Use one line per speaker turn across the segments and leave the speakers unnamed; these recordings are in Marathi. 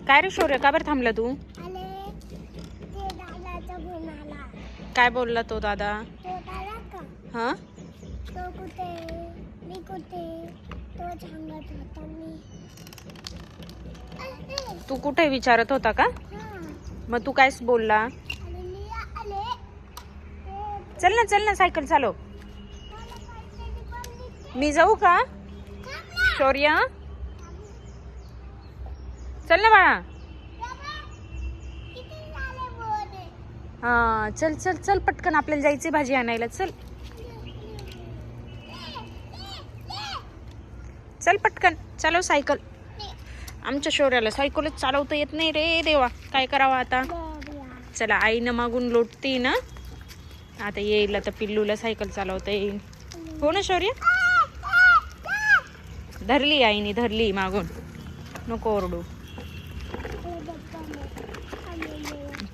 काय रे शौर्य, का बरं थांबला तू? काय बोलला तो दादा? हा
तो कुठे मी कुठे तो सांगत होता मी
तू कुठे विचारत होता का? मग तू काय बोलला? चल ना सायकल चालव. मी जाऊ का शौर्य? चल ना बाळा. हा चल चल चल पटकन, आपल्याला जायचे भाजी आणायला. चल चल पटकन चालव सायकल. आमच्या शौर्याला सायकलच चालवता येत नाही रे देवा, काय करावं आता. चला आईनं मागून लोटते ना, आता येईल. आता पिल्लूला सायकल चालवता येईल. हो ना शौर्य? धरली आईने, धरली मागून. नको ओरडू.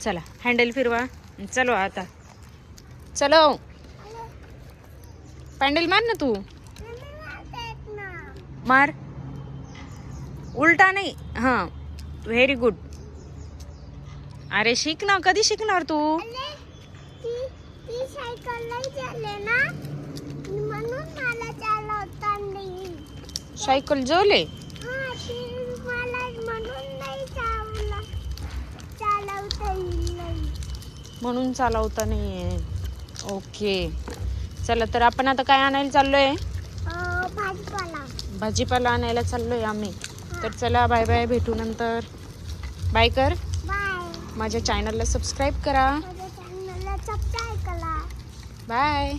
चला हँडल फिरवा. चलो आता चलो. पॅन्डल मार ना तू. मार. उलटा नाही. हां व्हेरी गुड. अरे शिक ना. कधी शिकणार तू? सायकल जोले म्हणून चालवता नाहीये. ओके चला, तर आपण आता काय आणायला चाललोय? भाजीपाला आणायला चाललोय आम्ही. तर चला बाय बाय, भेटू नंतर. बाय कर. माझ्या चॅनलला सबस्क्राईब करा. बाय.